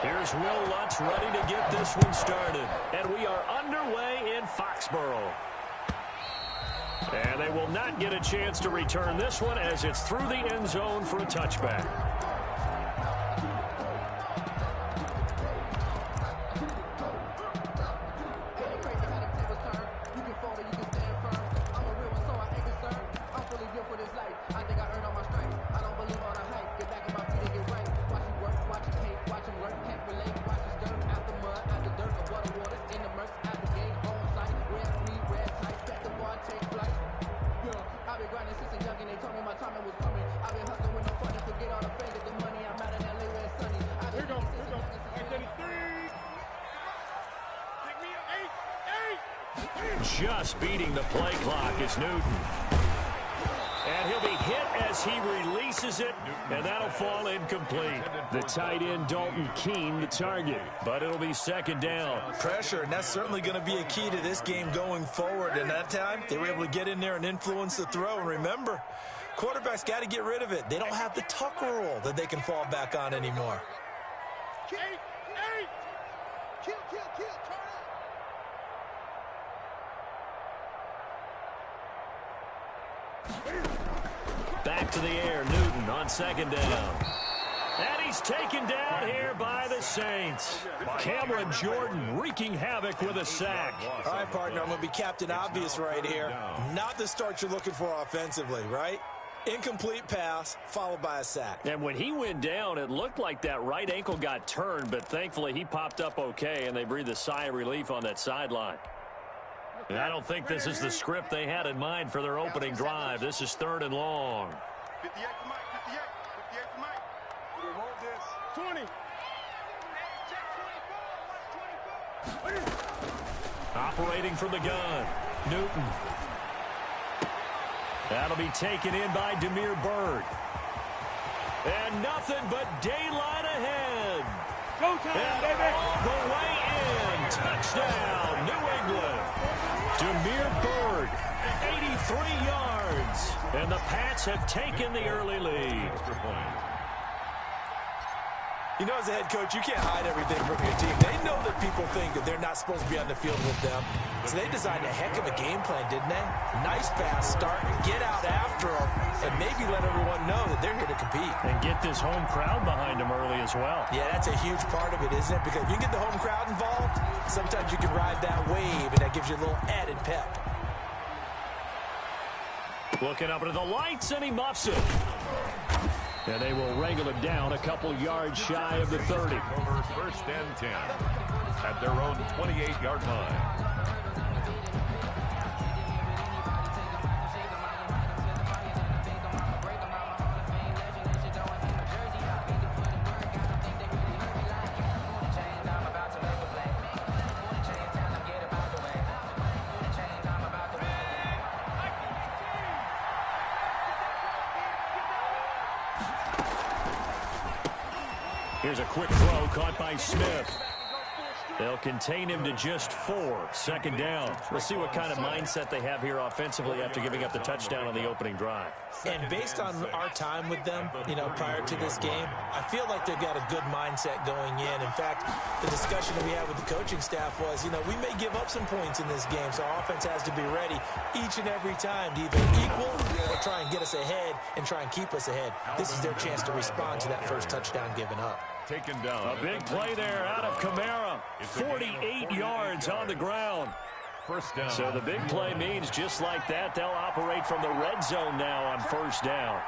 Here's Will Lutz ready to get this one started. And we are underway in Foxborough. And they will not get a chance to return this one as it's through the end zone for a touchback. Just beating the play clock is Newton. And he'll be hit as he releases it, and that'll fall incomplete. The tight end, Dalton Keene, the target, but it'll be second down. Pressure, and that's certainly going to be a key to this game going forward. And that time, they were able to get in there and influence the throw. And remember, quarterbacks got to get rid of it. They don't have the tuck rule that they can fall back on anymore. Back to the air, Newton on second down. And he's taken down here by the Saints. Cameron Jordan wreaking havoc with a sack. All right, partner, I'm going to be Captain Obvious right here. Not the start you're looking for offensively, right? Incomplete pass, followed by a sack. And when he went down, it looked like that right ankle got turned, but thankfully he popped up okay, and they breathed a sigh of relief on that sideline. And I don't think this is the script they had in mind for their opening drive. This is third and long. 58 for Mike, 58 for Mike. We hold this. 20. Operating from the gun, Newton. That'll be taken in by Demir Bird. And nothing but daylight ahead. Go time, baby. All the way in. Touchdown, New England. Demir Bird, 83 yards. And the Pats have taken the early lead. You know, as a head coach, you can't hide everything from your team. They know that people think that they're not supposed to be on the field with them. So they designed a heck of a game plan, didn't they? Nice pass start, get out after them, and maybe let everyone know that they're here to compete. And get this home crowd behind them early as well. Yeah, that's a huge part of it, isn't it? Because if you get the home crowd involved, sometimes you can ride that wave, and that gives you a little added pep. Looking up into the lights, and he muffs it. And they will wrangle it down a couple yards shy of the 30. Over first and 10 at their own 28-yard line. Here's a quick throw caught by Smith. They'll contain him to just 4. Second down. We'll see what kind of mindset they have here offensively after giving up the touchdown on the opening drive. And based on our time with them, you know, prior to this game, I feel like they've got a good mindset going in. In fact, the discussion that we had with the coaching staff was, you know, we may give up some points in this game, so our offense has to be ready each and every time to either equal or try and get us ahead and try and keep us ahead. This is their chance to respond to that first touchdown given up. Taken down. A big play there out of Kamara. 48 yards on the ground. First down. So the big play means just like that, they'll operate from the red zone now on first down.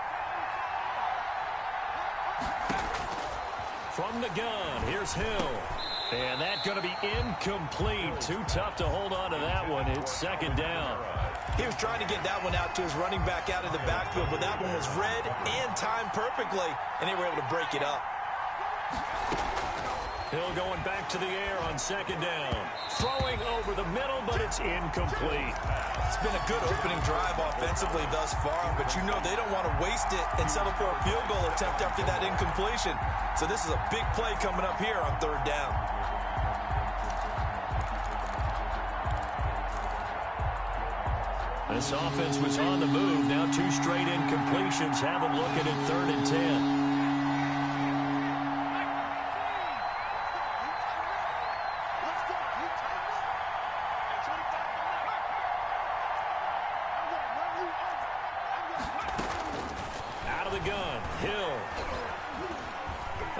From the gun, here's Hill. And that's going to be incomplete. Too tough to hold on to that one. It's second down. He was trying to get that one out to his running back out of the backfield, but that one was read and timed perfectly, and they were able to break it up. Hill going back to the air on second down. Throwing over the middle, but it's incomplete. It's been a good opening drive offensively thus far, but you know they don't want to waste it and settle for a field goal attempt after that incompletion. So this is a big play coming up here on third down. This offense was on the move. Now 2 straight incompletions have them looking at 3rd and 10.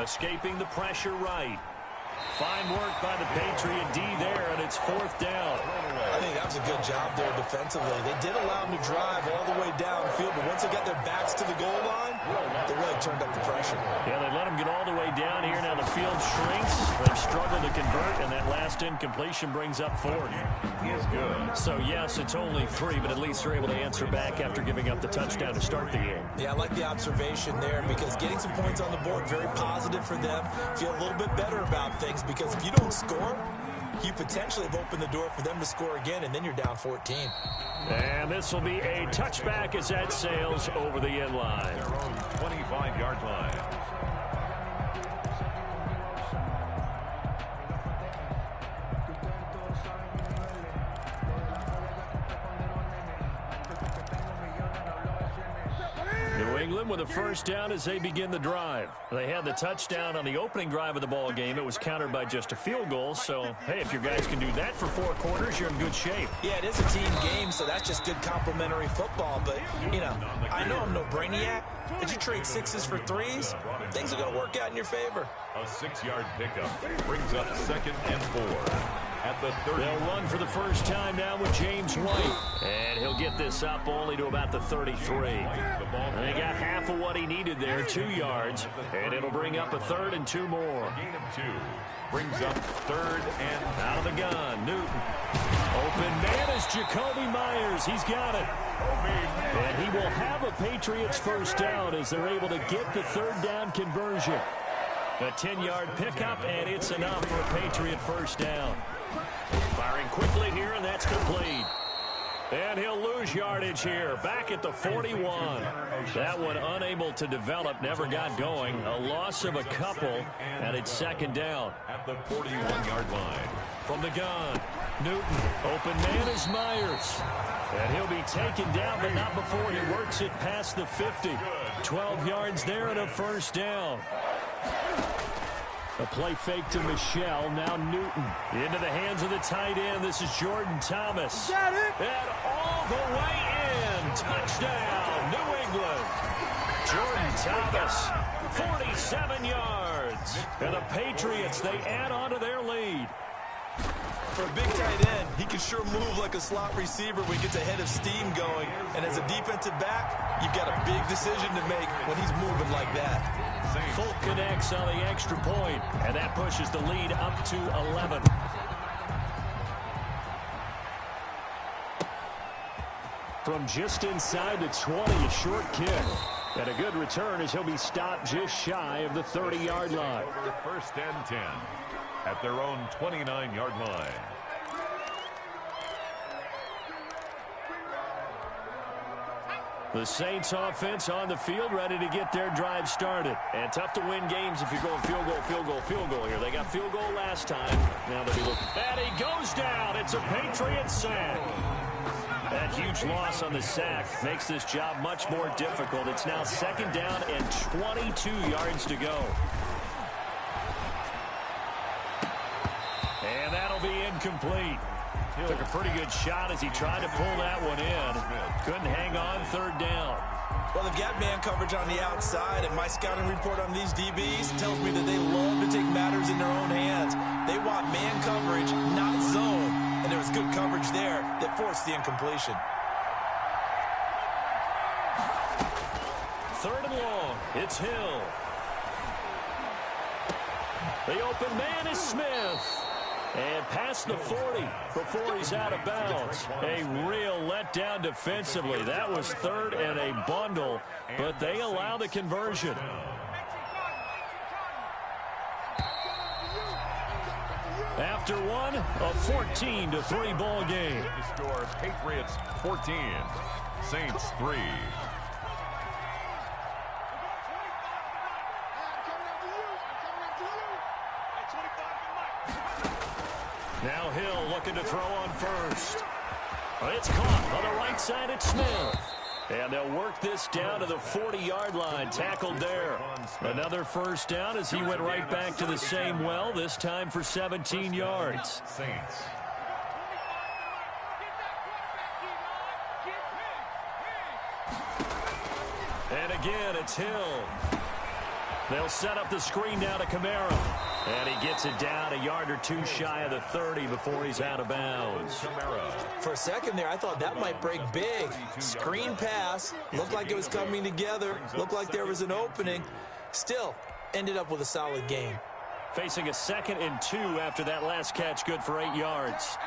Escaping the pressure right. Fine work by the Patriot D there, and it's 4th down. I think that was a good job there defensively. They did allow them to drive all the way downfield, but once they got their backs to the goal line, they really turned up the pressure. Yeah, they let them get all the way down here. Now the field shrinks. They've struggled to convert, and that last incompletion brings up 4th. He is good. So, yes, it's only 3, but at least they're able to answer back after giving up the touchdown to start the game. Yeah, I like the observation there because getting some points on the board, very positive for them. Feel a little bit better about things because if you don't score, you potentially have opened the door for them to score again, and then you're down 14. And this will be a touchback as that sails over the end line. Their own 25-yard line. New England with a first down as they begin the drive. They had the touchdown on the opening drive of the ball game. It was countered by just a field goal. So, hey, if your guys can do that for 4 quarters, you're in good shape. Yeah, it is a team game, so that's just good complimentary football. But, you know, I know I'm no brainiac. Did you trade 6s for 3s? Things are going to work out in your favor. A 6-yard pickup brings up 2nd and 4. At the 30. They'll run for the first time now with James White. And he'll get this up only to about the 33. And they got half of what he needed there, 2 yards. And it'll bring up a 3rd and 2 more. Gain of 2. Brings up 3rd and out of the gun. Newton. Open man is Jacoby Myers. He's got it. And he will have a Patriots first down as they're able to get the 3rd down conversion. A 10-yard pickup, and it's enough for a Patriot first down. Firing quickly here, and that's complete. And he'll lose yardage here, back at the 41. That one unable to develop, never got going. A loss of a couple, and it's 2nd down. At the 41-yard line. From the gun, Newton. Open man is Myers. And he'll be taken down, but not before he works it past the 50. 12 yards there and a first down. A play fake to Michelle. Now Newton into the hands of the tight end. This is Jordan Thomas. Got it. And all the way in. Touchdown, New England. Jordan Thomas, 47 yards. And the Patriots, they add on to their lead. For a big tight end, he can sure move like a slot receiver when he gets a head of steam going. And as a defensive back, you've got a big decision to make when he's moving like that. Folk connects on the extra point, and that pushes the lead up to 11. From just inside the 20, a short kick. And a good return as he'll be stopped just shy of the 30-yard line. Over 1st and 10 at their own 29-yard line. The Saints offense on the field, ready to get their drive started. And tough to win games if you're going field goal, field goal, field goal here. They got field goal last time. Now they'll be looking. And he goes down. It's a Patriot sack. That huge loss on the sack makes this job much more difficult. It's now 2nd down and 22 yards to go. And that'll be incomplete. Took a pretty good shot as he tried to pull that one in. Couldn't hang on, 3rd down. Well, they've got man coverage on the outside, and my scouting report on these DBs tells me that they love to take matters in their own hands. They want man coverage, not zone. And there was good coverage there that forced the incompletion. 3rd and long. It's Hill. The open man is Smith. And past the 40 before he's out of bounds. A real letdown defensively. That was 3rd and a bundle, but they allow the conversion. After one, a 14-3 ball game. The score, Patriots 14, Saints 3. Now Hill looking to throw on first. It's caught on the right side at Smith. And they'll work this down to the 40-yard line. Tackled there. Another first down as he went right back to the same well, this time for 17 yards. Saints. And again, it's Hill. They'll set up the screen down to Kamara. And he gets it down a yard or two shy of the 30 before he's out of bounds. For a second there, I thought that might break big. Screen pass. Looked like it was coming together. Looked like there was an opening. Still, ended up with a solid game. Facing a 2nd and 2 after that last catch, good for 8 yards.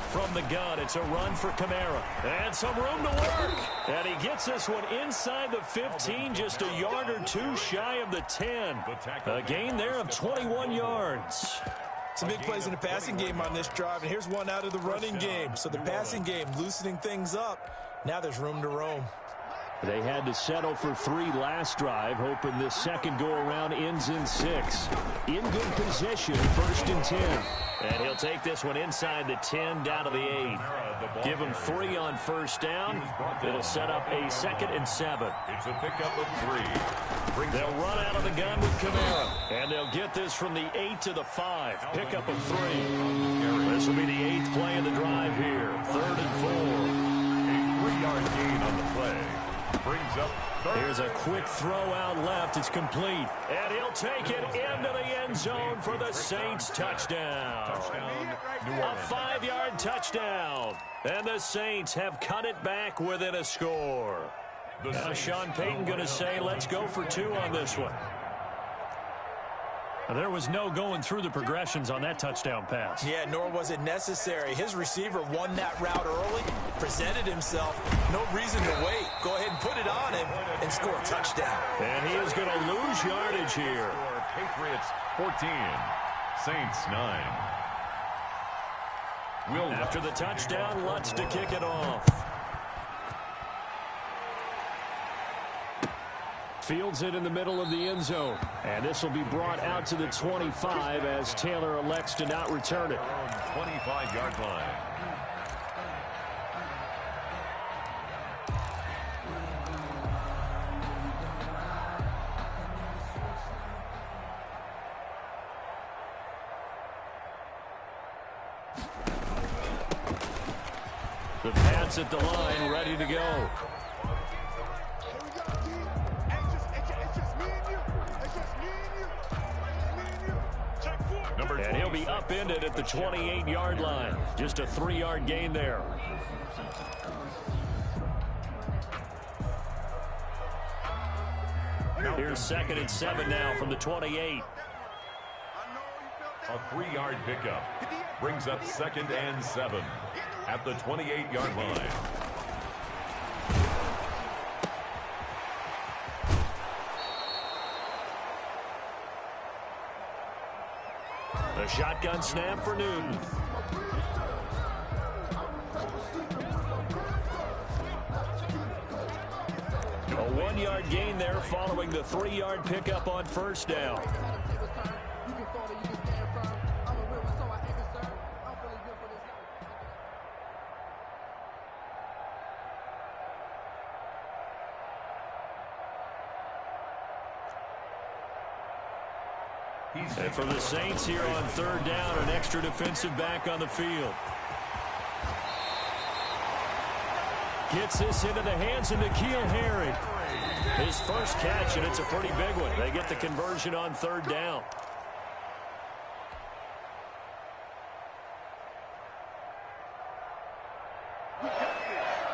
From the gun, it's a run for Kamara. And some room to work. And he gets this one inside the 15, just a yard or two shy of the 10. A gain there of 21 yards. Some big plays in the passing game on this drive, and here's one out of the running game. So the passing game loosening things up. Now there's room to roam. They had to settle for 3 last drive, hoping this second go-around ends in 6. In good position, 1st and 10. And he'll take this one inside the 10, down to the 8. Give him 3 on 1st down. It'll set up a 2nd and 7. It's a pickup of 3. They'll run out of the gun with Kamara. And they'll get this from the 8 to the 5. Pickup of 3. This will be the 8th play of the drive here. 3rd and 4. A 3-yard gain on the play. Brings up 3rd. Here's a quick throw out left. It's complete. And he'll take it into the end zone for the Saints touchdown. A 5-yard touchdown. And the Saints have cut it back within a score. Now Sean Payton going to say, let's go for 2 on this one. There was no going through the progressions on that touchdown pass. Yeah, nor was it necessary. His receiver won that route early, presented himself. No reason to wait. Go ahead and put it on him and score a touchdown. And he is going to lose yardage here. Patriots 14, Saints 9. After the touchdown, Lutz to kick it off. Fields it in the middle of the end zone. And this will be brought out to the 25 as Taylor elects to not return it. 25-yard line. The Pats at the line, ready to go. And he'll be upended at the 28-yard line. Just a 3-yard gain there. Here's 2nd and 7 now from the 28. A 3-yard pickup. Brings up 2nd and 7 at the 28-yard line. A shotgun snap for Newton. A 1-yard gain there following the 3-yard pickup on 1st down. And for the Saints here on 3rd down, an extra defensive back on the field. Gets this into the hands of N'Keal Harry. His first catch, and it's a pretty big one. They get the conversion on 3rd down.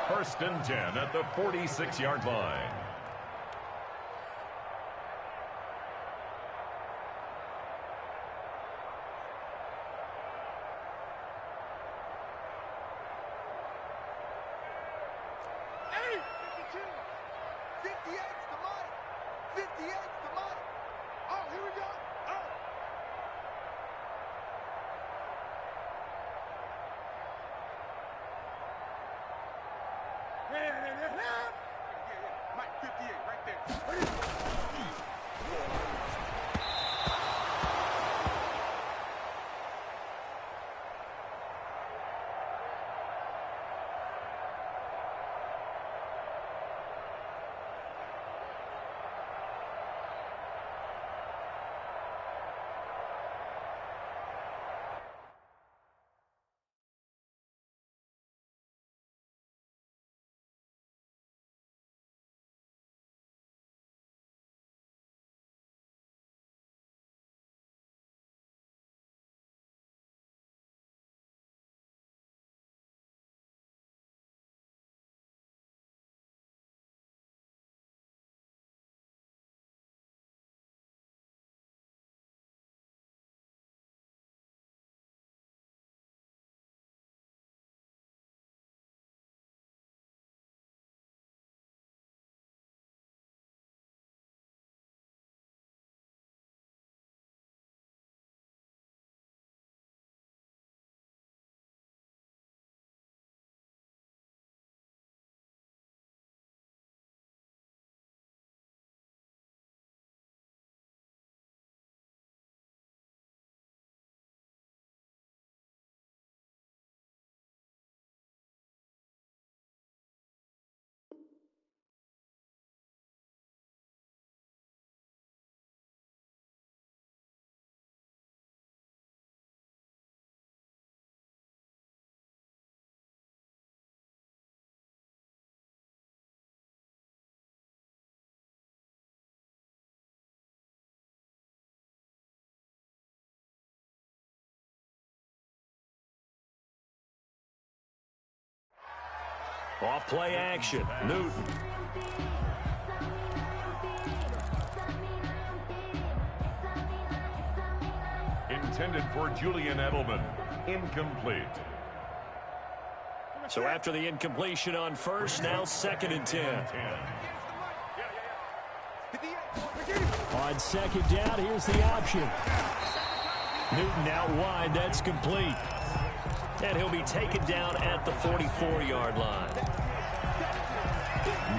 First and 10 at the 46-yard line. Off play action. Newton. Intended for Julian Edelman. Incomplete. So after the incompletion on first, now 2nd and 10. On 2nd down, here's the option. Newton out wide. That's complete. And he'll be taken down at the 44-yard line.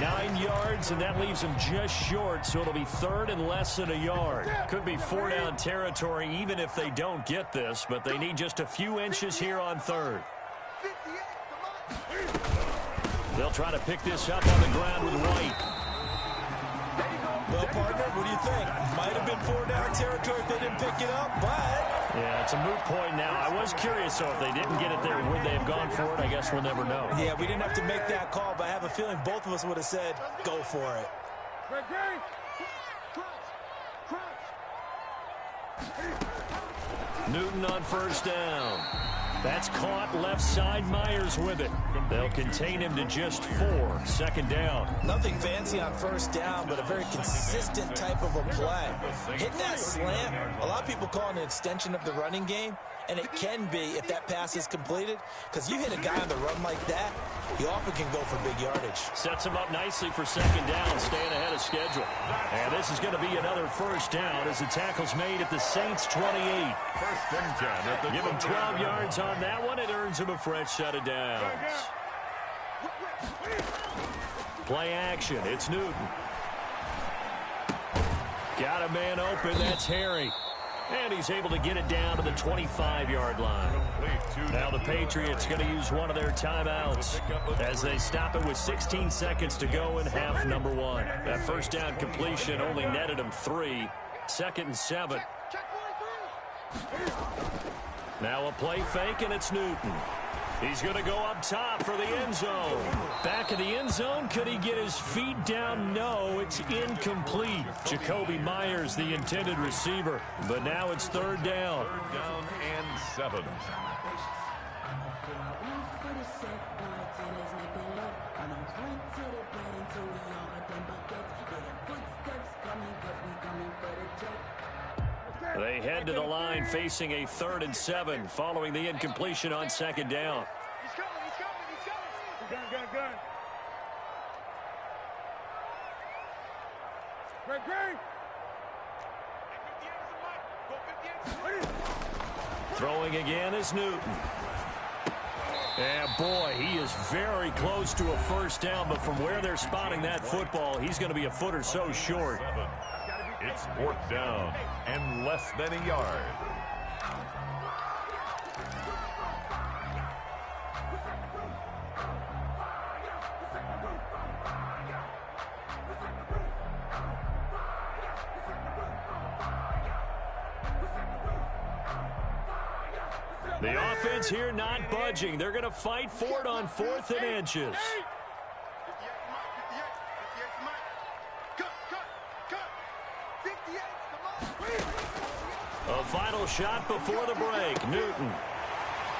9 yards, and that leaves him just short, so it'll be 3rd and less than a yard. Could be 4-down territory even if they don't get this, but they need just a few inches here on 3rd. They'll try to pick this up on the ground with White. Well, partner, what do you think? Might have been 4-down territory if they didn't pick it up, but... Yeah, it's a moot point now. I was curious, so if they didn't get it there, would they have gone for it? I guess we'll never know. Yeah, we didn't have to make that call, but I have a feeling both of us would have said, go for it. Newton on 1st down. That's caught left side. Myers with it. They'll contain him to just 4. 2nd down. Nothing fancy on 1st down, but a very consistent type of a play. Hitting that slant, a lot of people call it an extension of the running game, and it can be if that pass is completed, because you hit a guy on the run like that, you often can go for big yardage. Sets him up nicely for 2nd down, staying ahead of schedule. And this is going to be another 1st down as the tackle's made at the Saints' 28. 1st and 10 at the Give him 12 yards on that one. It earns him a fresh set of downs. Play action. It's Newton. Got a man open. That's Harry. And he's able to get it down to the 25-yard line. Now the Patriots going to use one of their timeouts as they stop it with 16 seconds to go in half number 1. That 1st down completion only netted him 3. 2nd and 7. Now a play fake, and it's Newton. He's going to go up top for the end zone. Back of the end zone. Could he get his feet down? No, it's incomplete. Jacoby Myers, the intended receiver. But now it's 3rd down. 3rd down and 7. They head to the line facing a 3rd and 7 following the incompletion on 2nd down. He's coming. Gun. Throwing again is Newton. And boy, he is very close to a 1st down, but from where they're spotting that football, he's going to be a foot or so short. It's 4th down and less than a yard. The offense here not budging. They're going to fight for it on 4th and inches. A final shot before the break. Newton.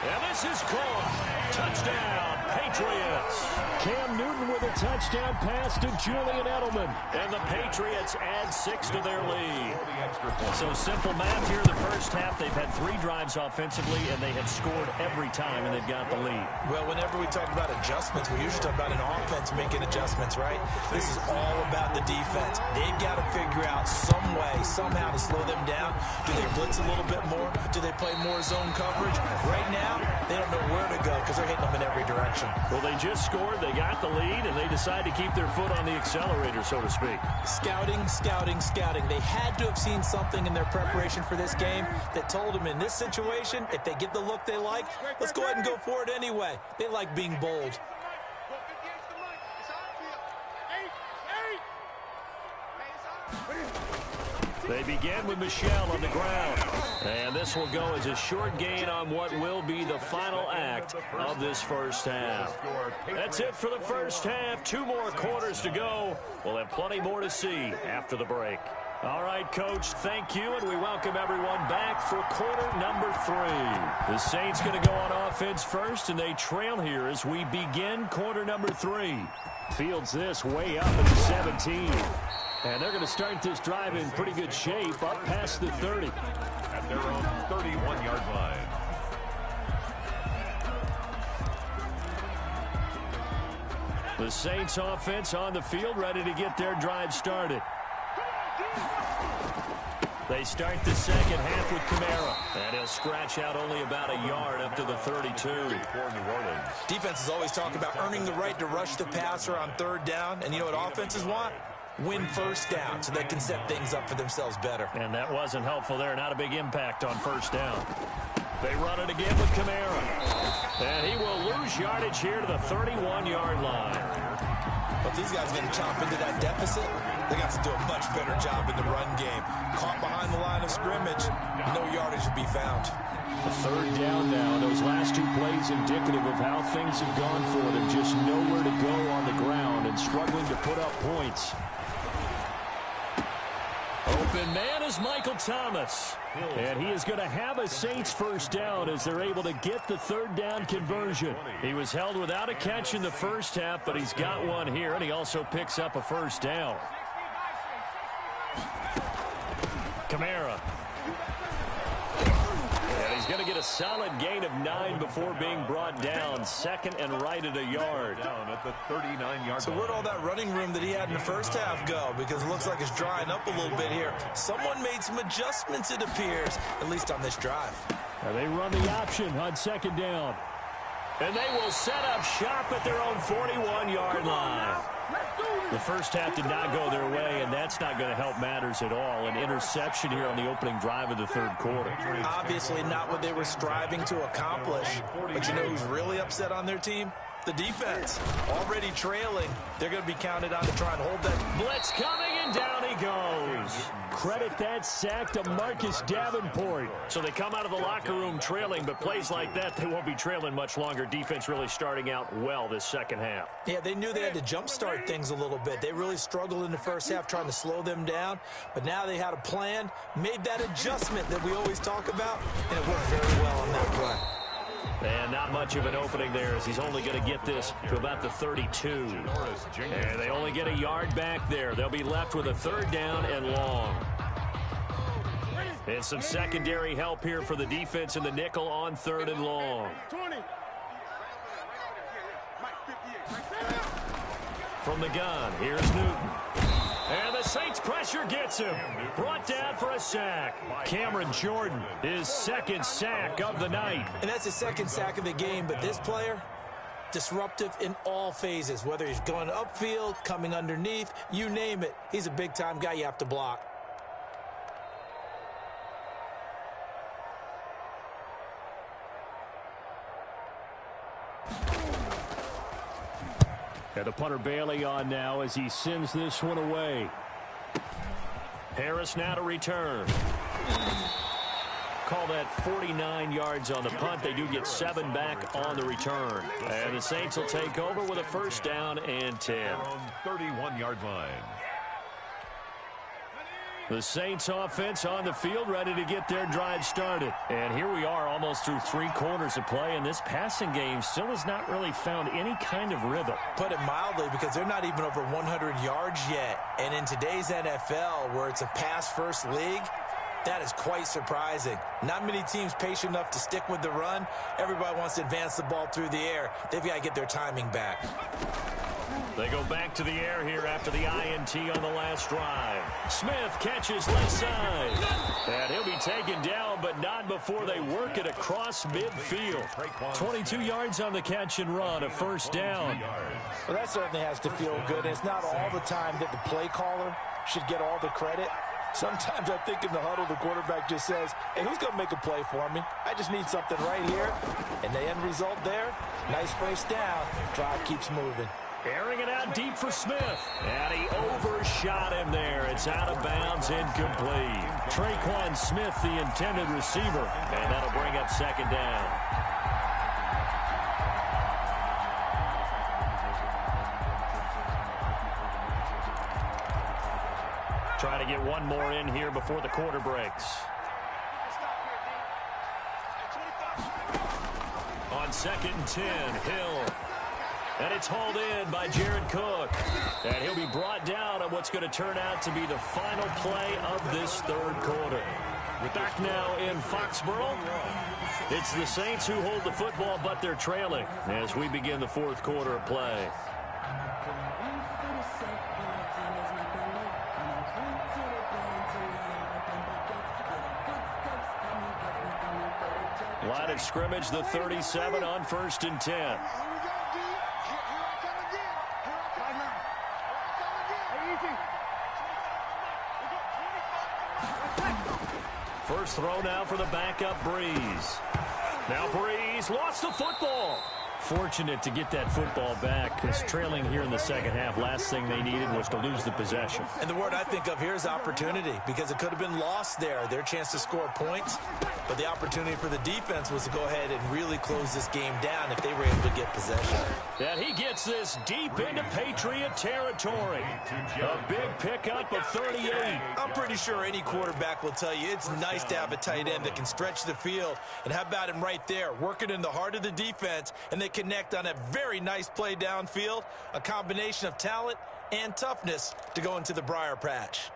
And this is caught. Touchdown, Patriots. Cam Newton with a touchdown pass to Julian Edelman. And the Patriots add 6 to their lead. So simple math here in the 1st half. They've had 3 drives offensively, and they have scored every time, and they've got the lead. Well, whenever we talk about adjustments, we usually talk about an offense making adjustments, right? This is all about the defense. They've got to figure out some way, somehow to slow them down. Do they blitz a little bit more? Do they play more zone coverage? Right now, they don't know where to go because they're hitting them in every direction. Well, they just scored. They got the lead, and they decide to keep their foot on the accelerator, so to speak. Scouting. They had to have seen something in their preparation for this game that told them in this situation, if they get the look they like, let's go ahead and go for it anyway. They like being bold. They begin with Michelle on the ground. And this will go as a short gain on what will be the final act of this 1st half. That's it for the 1st half. 2 more quarters to go. We'll have plenty more to see after the break. All right, Coach, thank you, and we welcome everyone back for quarter number 3. The Saints going to go on offense first, and they trail here as we begin quarter number 3. Fields this way up at the 17. And they're going to start this drive in pretty good shape up past the 30. At their own 31-yard line. The Saints offense on the field, ready to get their drive started. They start the second half with Kamara. And he'll scratch out only about a yard up to the 32. For New Orleans. Defenses always talk about earning the right to rush the passer on third down. And you know what offenses want? Win first down so they can set things up for themselves better. And that wasn't helpful there. Not a big impact on first down. They run it again with Kamara. And he will lose yardage here to the 31-yard line. But these guys are going to chomp into that deficit. They got to do a much better job in the run game. Caught behind the line of scrimmage, no yardage to be found. A third down now. Those last 2 plays indicative of how things have gone for them. Just nowhere to go on the ground and struggling to put up points. Open man is Michael Thomas. And he is going to have a Saints first down as they're able to get the third down conversion. He was held without a catch in the first half, but he's got one here, and he also picks up a first down. Kamara. And he's going to get a solid gain of 9 before being brought down. Second and right at a yard. Down at the 39-yard So where'd all that running room that he had in the first half go? Because it looks like it's drying up a little bit here. Someone made some adjustments, it appears, at least on this drive. Now they run the option on second down. And they will set up shop at their own 41-yard line. The first half did not go their way, and that's not going to help matters at all. An interception here on the opening drive of the third quarter. Obviously not what they were striving to accomplish. But you know who's really upset on their team? The defense. Already trailing. They're going to be counted on to try and hold that. Blitz coming, and down he goes. Credit that sack to Marcus Davenport. So they come out of the locker room trailing, but plays like that, they won't be trailing much longer. Defense really starting out well this second half. Yeah, they knew they had to jumpstart things a little bit. They really struggled in the first half trying to slow them down, but now they had a plan, made that adjustment that we always talk about, and it worked very well on that play. And not much of an opening there as he's only going to get this to about the 32. And they only get a yard back there. They'll be left with a third down and long. And some secondary help here for the defense in the nickel on third and long. From the gun, here's Newton. And the Saints pressure gets him. Brought down for a sack. Cameron Jordan, his second sack of the night. And that's his second sack of the game, but this player, disruptive in all phases, whether he's going upfield, coming underneath, you name it. He's a big-time guy you have to block. And the punter Bailey on now as he sends this one away. Harris now to return. Call that 49 yards on the punt. They do get 7 back on the return. And the Saints will take over with a first down and 10. 31-yard line. The Saints offense on the field ready to get their drive started. And here we are almost through 3 quarters of play, and this passing game still has not really found any kind of rhythm. Put it mildly, because they're not even over 100 yards yet. And in today's NFL, where it's a pass-first league, that is quite surprising. Not many teams patient enough to stick with the run. Everybody wants to advance the ball through the air. They've got to get their timing back. They go back to the air here after the INT on the last drive. Smith catches left side. And he'll be taken down, but not before they work it across midfield. 22 yards on the catch and run, a first down. Well, that certainly has to feel good. It's not all the time that the play caller should get all the credit. Sometimes I think in the huddle, the quarterback just says, hey, who's going to make a play for me? I just need something right here. And the end result there, nice first down. Drive keeps moving. Airing it out deep for Smith. And he overshot him there. It's out of bounds, incomplete. Traquan Smith, the intended receiver. And that'll bring up second down. Try to to get one more in here before the quarter breaks. On 2nd and 10, Hill. And it's hauled in by Jared Cook. And he'll be brought down on what's going to turn out to be the final play of this third quarter. Back now in Foxborough. It's the Saints who hold the football, but they're trailing as we begin the fourth quarter of play. Line of scrimmage, the 37 on 1st and 10. First throw now for the backup Breeze. Now Breeze lost the football. Fortunate to get that football back because trailing here in the second half, last thing they needed was to lose the possession. And the word I think of here is opportunity, because it could have been lost there. Their chance to score points, but the opportunity for the defense was to go ahead and really close this game down if they were able to get possession. And he gets this deep into Patriot territory. A big pickup of 38. I'm pretty sure any quarterback will tell you it's nice to have a tight end that can stretch the field. And how about him right there, working in the heart of the defense, and they connect on a very nice play downfield, a combination of talent and toughness to go into the briar patch.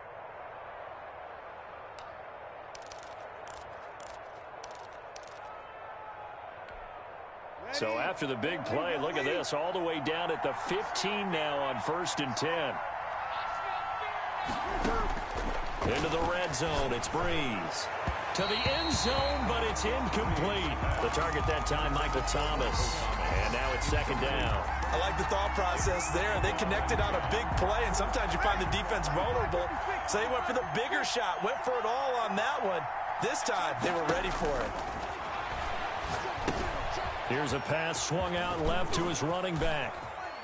So after the big play, look at this, all the way down at the 15 now on 1st and 10. Into the red zone, it's Breeze. To the end zone, but it's incomplete. The target that time, Michael Thomas. And now it's 2nd down. I like the thought process there. They connected on a big play, and sometimes you find the defense vulnerable. So they went for the bigger shot, went for it all on that one. This time, they were ready for it. Here's a pass swung out left to his running back.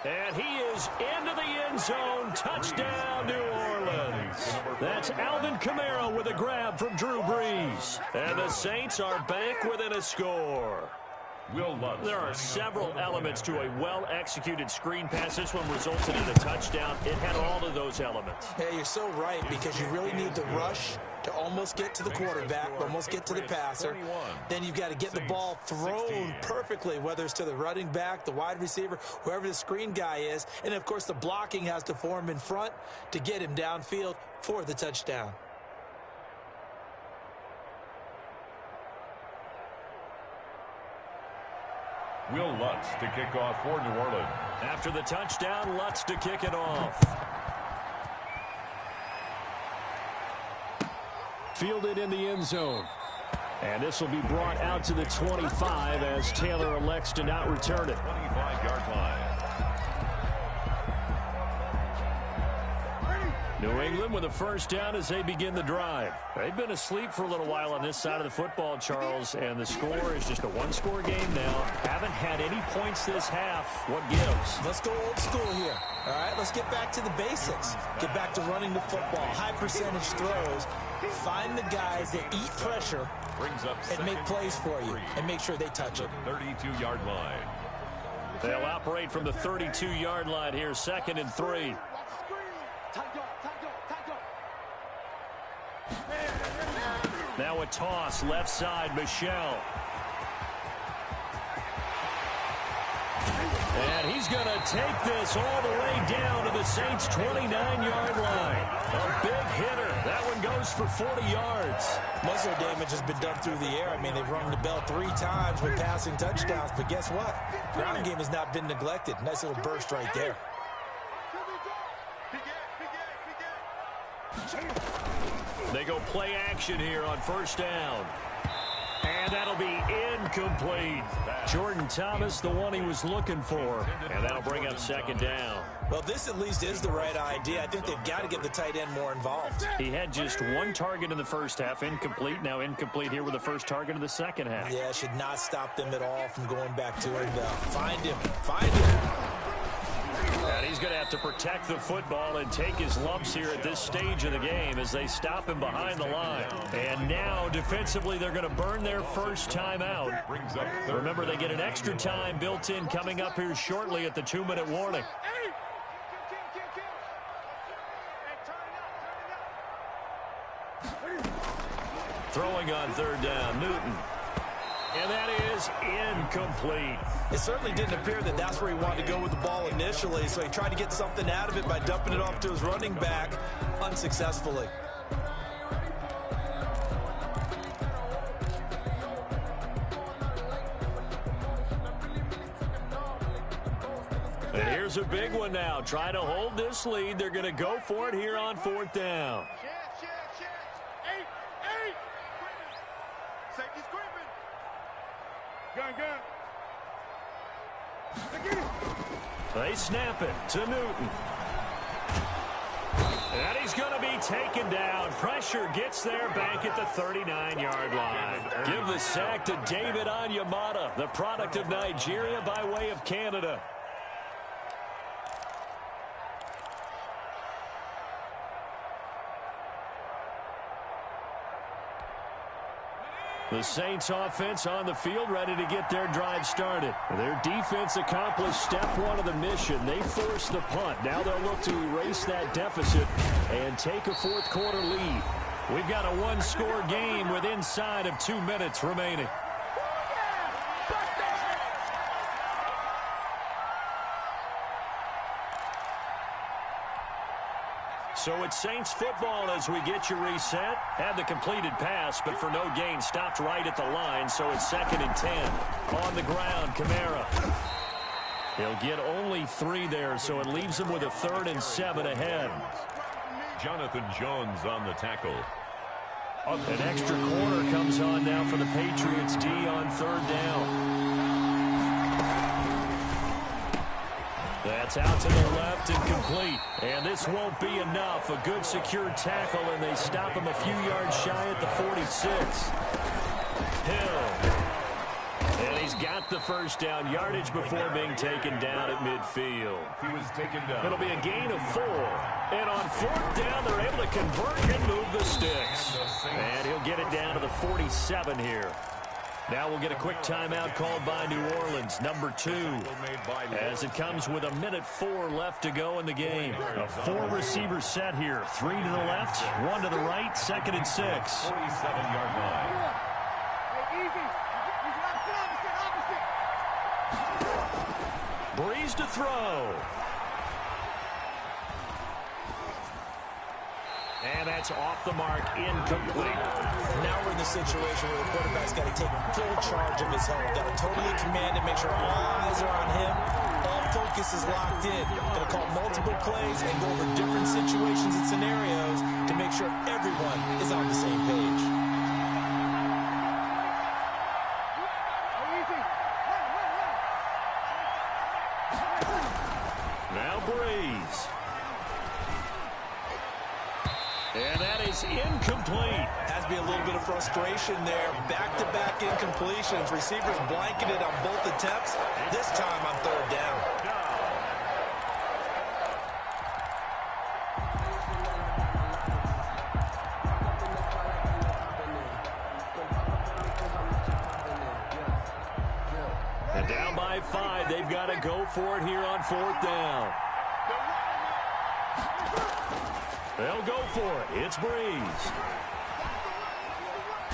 And he is into the end zone. Touchdown, New Orleans. That's Alvin Kamara with a grab from Drew Brees. And the Saints are back within a score. There are several elements to a well-executed screen pass. This one resulted in a touchdown. It had all of those elements. Yeah, you're so right, because you really need the rush to almost get to the quarterback, almost get to the passer. Then you've got to get the ball thrown perfectly, whether it's to the running back, the wide receiver, whoever the screen guy is. And, of course, the blocking has to form in front to get him downfield for the touchdown. Will Lutz to kick off for New Orleans. After the touchdown, Lutz to kick it off. Fielded in the end zone. And this will be brought out to the 25 as Taylor elects to not return it. 25-yard line. New England with a first down as they begin the drive. They've been asleep for a little while on this side of the football, Charles, and the score is just a one-score game now. Haven't had any points this half. What gives? Let's go old school here. All right, let's get back to the basics. Get back to running the football, high percentage throws. Find the guys that eat pressure and make plays for you and make sure they touch it. 32-yard line. They'll operate from the 32-yard line here, 2nd and 3. Now a toss, left side, Michelle. And he's going to take this all the way down to the Saints' 29-yard line. A big hitter. That one goes for 40 yards. Most of the damage has been done through the air. I mean, they've rung the bell 3 times with passing touchdowns, but guess what? Ground game has not been neglected. Nice little burst right there. They go play action here on first down. And that'll be incomplete. Jordan Thomas, the one he was looking for. And that'll bring up 2nd down. Well, this at least is the right idea. I think they've got to get the tight end more involved. He had just one target in the first half, incomplete. Now incomplete here with the first target of the second half. Yeah, it should not stop them at all from going back to him. Find him. Find him. And he's going to have to protect the football and take his lumps here at this stage of the game as they stop him behind the line. And now, defensively, they're going to burn their first time out. Remember, they get an extra time built in coming up here shortly at the 2-minute warning. Throwing on third down, Newton. And that is incomplete. It certainly didn't appear that that's where he wanted to go with the ball initially, so he tried to get something out of it by dumping it off to his running back unsuccessfully. And here's a big one now. Trying to hold this lead. They're going to go for it here on fourth down. Safety's creeping. Gun. They snap it to Newton. And he's going to be taken down. Pressure gets there back at the 39-yard line. Give the sack to David Onyemata, the product of Nigeria by way of Canada. The Saints offense on the field ready to get their drive started. Their defense accomplished step one of the mission. They forced the punt. Now they'll look to erase that deficit and take a fourth quarter lead. We've got a one-score game with inside of 2 minutes remaining. So it's Saints football as we get you reset. Had the completed pass, but for no gain, stopped right at the line. So it's 2nd and 10. On the ground, Kamara. He'll get only 3 there, so it leaves him with a 3rd and 7 ahead. Jonathan Jones on the tackle. An extra corner comes on now for the Patriots D on 3rd down. That's out to the left and complete. And this won't be enough. A good secure tackle, and they stop him a few yards shy at the 46. Hill. And he's got the first down yardage before being taken down at midfield. He was taken down. It'll be a gain of 4. And on 4th down, they're able to convert and move the sticks. And he'll get it down to the 47 here. Now we'll get a quick timeout called by New Orleans, number 2, as it comes with 1:04 left to go in the game. A 4-receiver set here, 3 to the left, 1 to the right, 2nd and 6. 47-yard line. Breeze to throw. And that's off the mark, incomplete. Now we're in the situation where the quarterback's got to take full charge of his home. Got to totally command it, make sure all eyes are on him. All focus is locked in. Going to call multiple plays and go over different situations and scenarios to make sure everyone is on the same page. Now Breeze. And that is incomplete. Has to be a little bit of frustration there. Back-to-back incompletions. Receivers blanketed on both attempts. This time on 3rd down. And down by 5. They've got to go for it here on 4th down. They'll go for it. It's Breeze.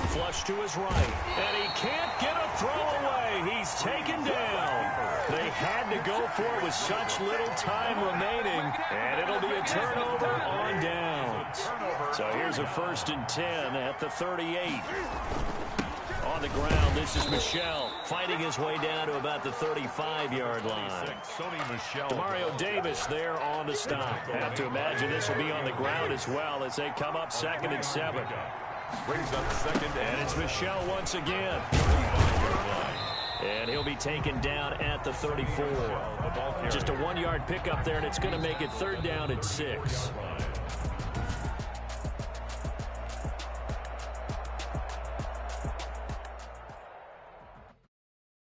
Flush to his right. And he can't get a throw away. He's taken down. They had to go for it with such little time remaining. And it'll be a turnover on downs. So here's a 1st and 10 at the 38. On the ground, this is Michel fighting his way down to about the 35-yard line. Demario Davis there on the stop. Have to imagine this will be on the ground as well as they come up 2nd and 7. Brings up 2nd And it's Michel once again. And he'll be taken down at the 34. Just a 1-yard pickup there, and it's going to make it 3rd down at 6.